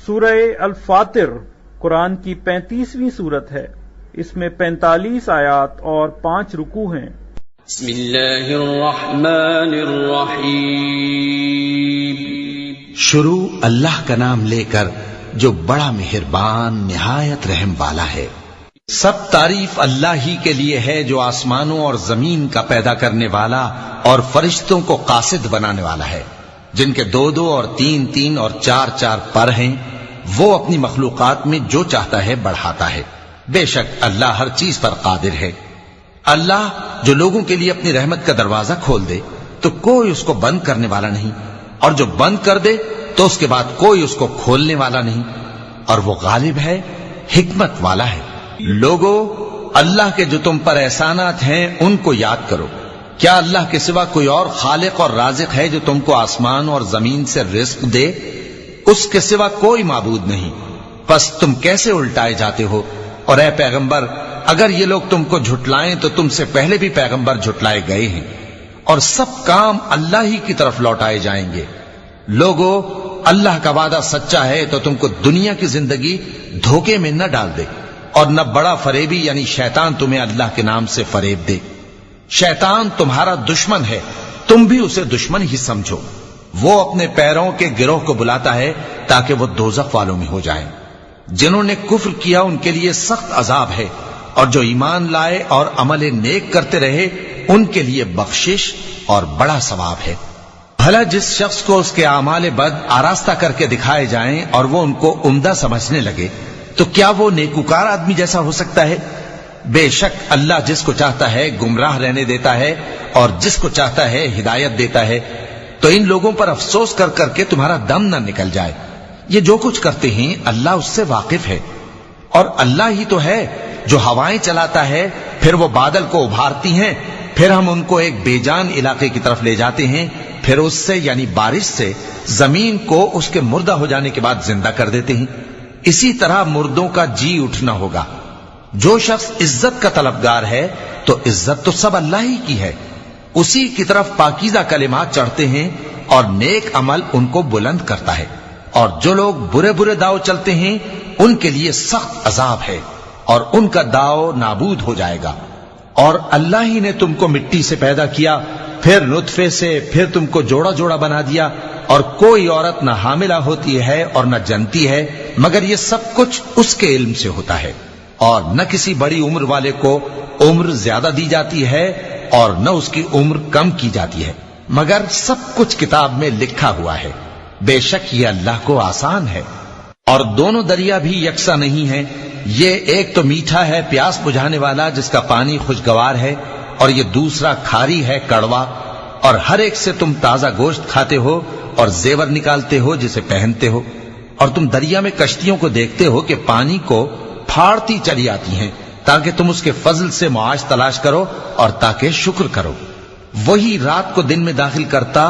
سورہ الفاطر قرآن کی 35ویں صورت ہے۔ اس میں 45 آیات اور 5 رکوع ہیں۔ بسم اللہ الرحمن الرحیم۔ شروع اللہ کا نام لے کر جو بڑا مہربان نہایت رحم والا ہے۔ سب تعریف اللہ ہی کے لیے ہے جو آسمانوں اور زمین کا پیدا کرنے والا اور فرشتوں کو قاصد بنانے والا ہے، جن کے 2 اور 3 اور 4 پر ہیں۔ وہ اپنی مخلوقات میں جو چاہتا ہے بڑھاتا ہے، بے شک اللہ ہر چیز پر قادر ہے۔ اللہ جو لوگوں کے لیے اپنی رحمت کا دروازہ کھول دے تو کوئی اس کو بند کرنے والا نہیں، اور جو بند کر دے تو اس کے بعد کوئی اس کو کھولنے والا نہیں، اور وہ غالب ہے، حکمت والا ہے۔ لوگو، اللہ کے جو تم پر احسانات ہیں ان کو یاد کرو۔ کیا اللہ کے سوا کوئی اور خالق اور رازق ہے جو تم کو آسمان اور زمین سے رزق دے؟ اس کے سوا کوئی معبود نہیں۔ پس تم کیسے الٹائے جاتے ہو؟ اور اے پیغمبر، اگر یہ لوگ تم کو جھٹلائیں تو تم سے پہلے بھی پیغمبر جھٹلائے گئے ہیں، اور سب کام اللہ ہی کی طرف لوٹائے جائیں گے۔ لوگو، اللہ کا وعدہ سچا ہے تو تم کو دنیا کی زندگی دھوکے میں نہ ڈال دے، اور نہ بڑا فریبی یعنی شیطان تمہیں اللہ کے نام سے فریب دے۔ شیطان تمہارا دشمن ہے، تم بھی اسے دشمن ہی سمجھو۔ وہ اپنے پیروں کے گروہ کو بلاتا ہے تاکہ وہ دوزخ والوں میں ہو جائیں۔ جنہوں نے کفر کیا ان کے لیے سخت عذاب ہے، اور جو ایمان لائے اور عمل نیک کرتے رہے ان کے لیے بخشش اور بڑا ثواب ہے۔ بھلا جس شخص کو اس کے اعمال بد آراستہ کر کے دکھائے جائیں اور وہ ان کو عمدہ سمجھنے لگے تو کیا وہ نیکوکار آدمی جیسا ہو سکتا ہے؟ بے شک اللہ جس کو چاہتا ہے گمراہ رہنے دیتا ہے اور جس کو چاہتا ہے ہدایت دیتا ہے۔ تو ان لوگوں پر افسوس کر کر کے تمہارا دم نہ نکل جائے۔ یہ جو کچھ کرتے ہیں اللہ اس سے واقف ہے، اور اللہ ہی تو ہے جو ہوائیں چلاتا ہے، پھر وہ بادل کو ابھارتی ہیں، پھر ہم ان کو ایک بے جان علاقے کی طرف لے جاتے ہیں، پھر اس سے یعنی بارش سے زمین کو اس کے مردہ ہو جانے کے بعد زندہ کر دیتے ہیں۔ اسی طرح مردوں کا جی اٹھنا ہوگا۔ جو شخص عزت کا طلبگار ہے تو عزت تو سب اللہ ہی کی ہے، اسی کی طرف پاکیزہ کلمات چڑھتے ہیں اور نیک عمل ان کو بلند کرتا ہے، اور جو لوگ برے برے داؤ چلتے ہیں ان کے لیے سخت عذاب ہے، اور ان کا داؤ نابود ہو جائے گا۔ اور اللہ ہی نے تم کو مٹی سے پیدا کیا، پھر نطفے سے، پھر تم کو جوڑا جوڑا بنا دیا، اور کوئی عورت نہ حاملہ ہوتی ہے اور نہ جنتی ہے مگر یہ سب کچھ اس کے علم سے ہوتا ہے، اور نہ کسی بڑی عمر والے کو عمر زیادہ دی جاتی ہے اور نہ اس کی عمر کم کی جاتی ہے، مگر سب کچھ کتاب میں لکھا ہوا ہے۔ بے شک یہ اللہ کو آسان ہے۔ اور دونوں دریا بھی یکساں نہیں ہیں، یہ ایک تو میٹھا ہے پیاس بجھانے والا جس کا پانی خوشگوار ہے، اور یہ دوسرا کھاری ہے کڑوا، اور ہر ایک سے تم تازہ گوشت کھاتے ہو اور زیور نکالتے ہو جسے پہنتے ہو۔ اور تم دریا میں کشتیوں کو دیکھتے ہو کہ پانی کو پھاڑتی چلی آتی ہیں تاکہ تم اس کے فضل سے معاش تلاش کرو اور تاکہ شکر کرو۔ وہی رات کو دن میں داخل کرتا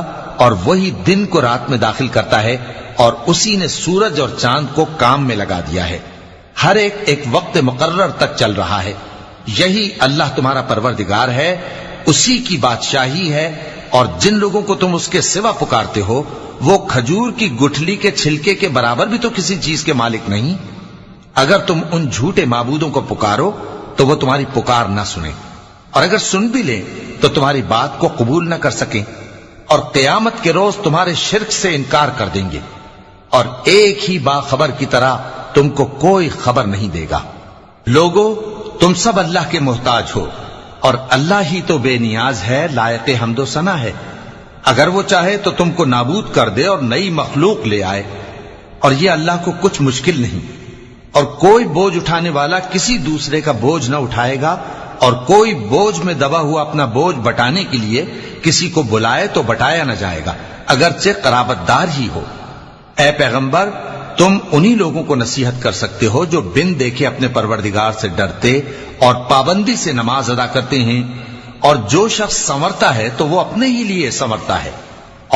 اور وہی دن کو رات میں داخل کرتا ہے، اور اسی نے سورج اور چاند کو کام میں لگا دیا ہے، ہر ایک ایک وقت مقرر تک چل رہا ہے۔ یہی اللہ تمہارا پروردگار ہے، اسی کی بادشاہی ہے۔ اور جن لوگوں کو تم اس کے سوا پکارتے ہو وہ کھجور کی گٹھلی کے چھلکے کے برابر بھی تو کسی چیز کے مالک نہیں۔ اگر تم ان جھوٹے معبودوں کو پکارو تو وہ تمہاری پکار نہ سنیں، اور اگر سن بھی لیں تو تمہاری بات کو قبول نہ کر سکیں، اور قیامت کے روز تمہارے شرک سے انکار کر دیں گے، اور ایک ہی باخبر کی طرح تم کو کوئی خبر نہیں دے گا۔ لوگو، تم سب اللہ کے محتاج ہو، اور اللہ ہی تو بے نیاز ہے، لائق حمد و ثنا ہے۔ اگر وہ چاہے تو تم کو نابود کر دے اور نئی مخلوق لے آئے، اور یہ اللہ کو کچھ مشکل نہیں۔ اور کوئی بوجھ اٹھانے والا کسی دوسرے کا بوجھ نہ اٹھائے گا، اور کوئی بوجھ میں دبا ہوا اپنا بوجھ بٹانے کے لیے کسی کو بلائے تو بٹایا نہ جائے گا، اگرچہ قرابت دار ہی ہو۔ اے پیغمبر، تم انہی لوگوں کو نصیحت کر سکتے ہو جو بن دیکھے اپنے پروردگار سے ڈرتے اور پابندی سے نماز ادا کرتے ہیں، اور جو شخص سنورتا ہے تو وہ اپنے ہی لیے سنورتا ہے،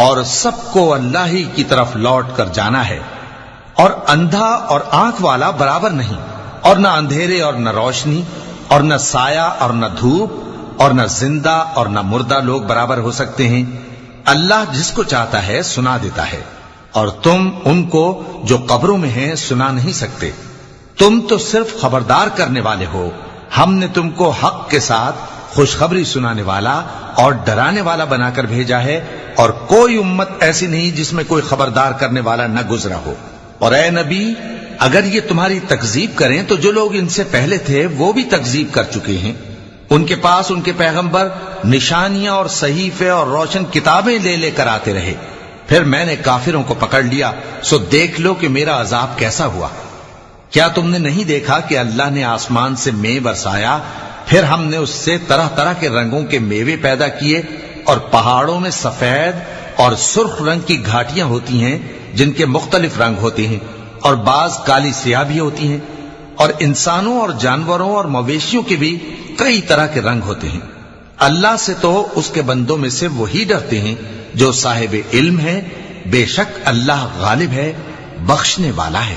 اور سب کو اللہ ہی کی طرف لوٹ کر جانا ہے۔ اور اندھا اور آنکھ والا برابر نہیں، اور نہ اندھیرے اور نہ روشنی، اور نہ سایہ اور نہ دھوپ، اور نہ زندہ اور نہ مردہ لوگ برابر ہو سکتے ہیں۔ اللہ جس کو چاہتا ہے سنا دیتا ہے، اور تم ان کو جو قبروں میں ہیں سنا نہیں سکتے. تم تو صرف خبردار کرنے والے ہو. ہم نے تم کو حق کے ساتھ خوشخبری سنانے والا اور ڈرانے والا بنا کر بھیجا ہے، اور کوئی امت ایسی نہیں جس میں کوئی خبردار کرنے والا نہ گزرا ہو. اور اے نبی، اگر یہ تمہاری تکذیب کریں تو جو لوگ ان سے پہلے تھے وہ بھی تکذیب کر چکے ہیں. ان کے پاس ان کے پیغمبر نشانیاں اور صحیفے اور روشن کتابیں لے لے کر آتے رہے. پھر میں نے کافروں کو پکڑ لیا، سو دیکھ لو کہ میرا عذاب کیسا ہوا. کیا تم نے نہیں دیکھا کہ اللہ نے آسمان سے مے برسایا، پھر ہم نے اس سے طرح طرح کے رنگوں کے میوے پیدا کیے، اور پہاڑوں میں سفید اور سرخ رنگ کی گھاٹیاں ہوتی ہیں جن کے مختلف رنگ ہوتے ہیں، اور بعض کالی سیاہ بھی ہوتی ہیں، اور انسانوں اور جانوروں اور مویشیوں کے بھی کئی طرح کے رنگ ہوتے ہیں. اللہ سے تو اس کے بندوں میں سے وہی ڈرتے ہیں جو صاحب علم ہے. بے شک اللہ غالب ہے، بخشنے والا ہے.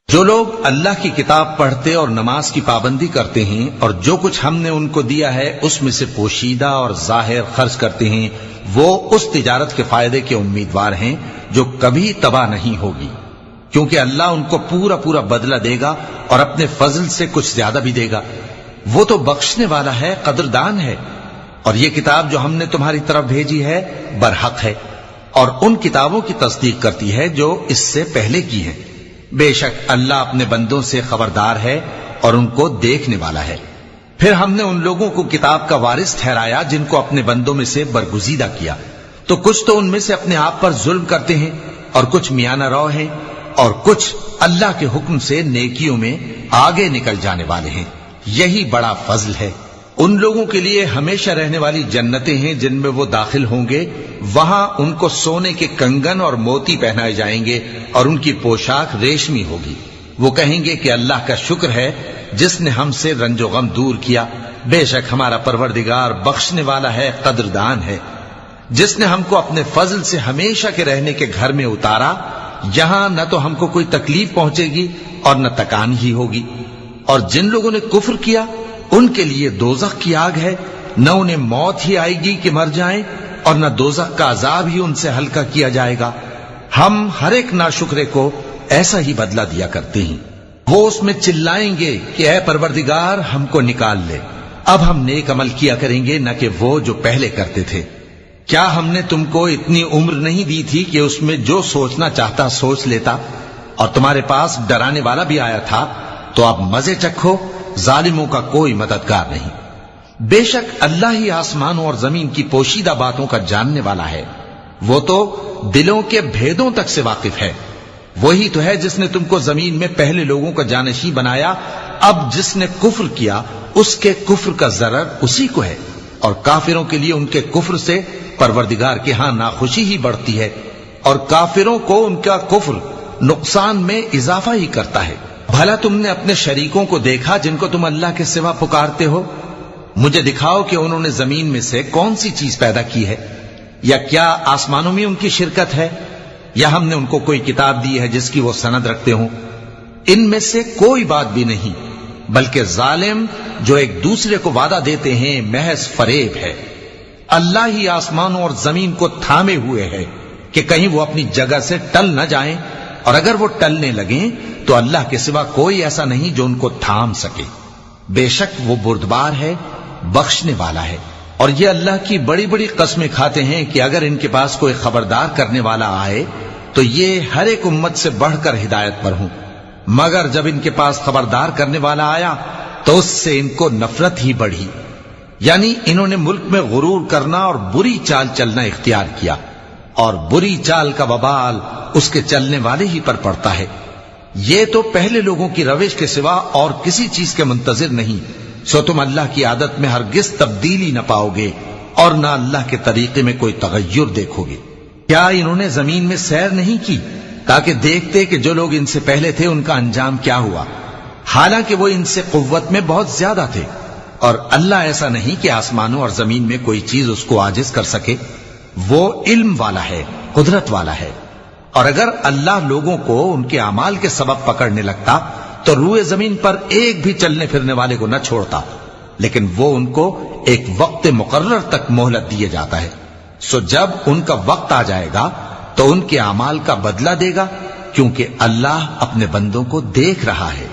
جو لوگ اللہ کی کتاب پڑھتے اور نماز کی پابندی کرتے ہیں اور جو کچھ ہم نے ان کو دیا ہے اس میں سے پوشیدہ اور ظاہر خرچ کرتے ہیں، وہ اس تجارت کے فائدے کے امیدوار ہیں جو کبھی تباہ نہیں ہوگی، کیونکہ اللہ ان کو پورا پورا بدلہ دے گا اور اپنے فضل سے کچھ زیادہ بھی دے گا. وہ تو بخشنے والا ہے، قدردان ہے. اور یہ کتاب جو ہم نے تمہاری طرف بھیجی ہے برحق ہے، اور ان کتابوں کی تصدیق کرتی ہے جو اس سے پہلے کی ہیں. بے شک اللہ اپنے بندوں سے خبردار ہے اور ان کو دیکھنے والا ہے. پھر ہم نے ان لوگوں کو کتاب کا وارث ٹھہرایا جن کو اپنے بندوں میں سے برگزیدہ کیا، تو کچھ تو ان میں سے اپنے آپ پر ظلم کرتے ہیں اور کچھ میانہ رو ہیں، اور کچھ اللہ کے حکم سے نیکیوں میں آگے نکل جانے والے ہیں. یہی بڑا فضل ہے. ان لوگوں کے لیے ہمیشہ رہنے والی جنتیں ہیں جن میں وہ داخل ہوں گے. وہاں ان کو سونے کے کنگن اور موتی پہنائے جائیں گے اور ان کی پوشاک ریشمی ہوگی. وہ کہیں گے کہ اللہ کا شکر ہے جس نے ہم سے رنج و غم دور کیا. بے شک ہمارا پروردگار بخشنے والا ہے، قدردان ہے. جس نے ہم کو اپنے فضل سے ہمیشہ کے رہنے کے گھر میں اتارا، یہاں نہ تو ہم کو کوئی تکلیف پہنچے گی اور نہ تکان ہی ہوگی. اور جن لوگوں نے کفر کیا ان کے لیے دوزخ کی آگ ہے، نہ انہیں موت ہی آئے گی کہ مر جائیں، اور نہ دوزخ کا عذاب ہی ان سے ہلکا کیا جائے گا. ہم ہر ایک ناشکرے کو ایسا ہی بدلہ دیا کرتے ہیں. وہ اس میں چلائیں گے کہ اے پروردگار ہم کو نکال لے، اب ہم نیک عمل کیا کریں گے نہ کہ وہ جو پہلے کرتے تھے. کیا ہم نے تم کو اتنی عمر نہیں دی تھی کہ اس میں جو سوچنا چاہتا سوچ لیتا، اور تمہارے پاس ڈرانے والا بھی آیا تھا؟ تو اب مزے چکھو، ظالموں کا کوئی مددگار نہیں. بے شک اللہ ہی آسمانوں اور زمین کی پوشیدہ باتوں کا جاننے والا ہے. وہ تو دلوں کے بھیدوں تک سے واقف ہے. وہی تو ہے جس نے تم کو زمین میں پہلے لوگوں کا جانشین بنایا. اب جس نے کفر کیا اس کے کفر کا ضرر اسی کو ہے، اور کافروں کے لیے ان کے کفر سے پروردگار کے ہاں ناخوشی ہی بڑھتی ہے، اور کافروں کو ان کا کفر نقصان میں اضافہ ہی کرتا ہے. بھلا تم نے اپنے شریکوں کو دیکھا جن کو تم اللہ کے سوا پکارتے ہو؟ مجھے دکھاؤ کہ انہوں نے زمین میں سے کون سی چیز پیدا کی ہے، یا کیا آسمانوں میں ان کی شرکت ہے، یا ہم نے ان کو کوئی کتاب دی ہے جس کی وہ سند رکھتے ہوں؟ ان میں سے کوئی بات بھی نہیں، بلکہ ظالم جو ایک دوسرے کو وعدہ دیتے ہیں محض فریب ہے. اللہ ہی آسمانوں اور زمین کو تھامے ہوئے ہے کہ کہیں وہ اپنی جگہ سے ٹل نہ جائیں، اور اگر وہ ٹلنے لگیں تو اللہ کے سوا کوئی ایسا نہیں جو ان کو تھام سکے. بے شک وہ بردبار ہے، بخشنے والا ہے. اور یہ اللہ کی بڑی بڑی قسمیں کھاتے ہیں کہ اگر ان کے پاس کوئی خبردار کرنے والا آئے تو یہ ہر ایک امت سے بڑھ کر ہدایت پر ہوں، مگر جب ان کے پاس خبردار کرنے والا آیا تو اس سے ان کو نفرت ہی بڑھی. یعنی انہوں نے ملک میں غرور کرنا اور بری چال چلنا اختیار کیا، اور بری چال کا وبال اس کے چلنے والے ہی پر پڑتا ہے. یہ تو پہلے لوگوں کی روش کے سوا اور کسی چیز کے منتظر نہیں، سو تم اللہ کی عادت میں ہرگز تبدیلی نہ پاؤ گے اور نہ اللہ کے طریقے میں کوئی تغیر دیکھو گے. کیا انہوں نے زمین میں سیر نہیں کی تاکہ دیکھتے کہ جو لوگ ان سے پہلے تھے ان کا انجام کیا ہوا، حالانکہ وہ ان سے قوت میں بہت زیادہ تھے. اور اللہ ایسا نہیں کہ آسمانوں اور زمین میں کوئی چیز اس کو عاجز کر سکے. وہ علم والا ہے، قدرت والا ہے. اور اگر اللہ لوگوں کو ان کے اعمال کے سبب پکڑنے لگتا تو روئے زمین پر ایک بھی چلنے پھرنے والے کو نہ چھوڑتا، لیکن وہ ان کو ایک وقت مقرر تک مہلت دیے جاتا ہے. سو جب ان کا وقت آ جائے گا تو ان کے اعمال کا بدلہ دے گا، کیونکہ اللہ اپنے بندوں کو دیکھ رہا ہے۔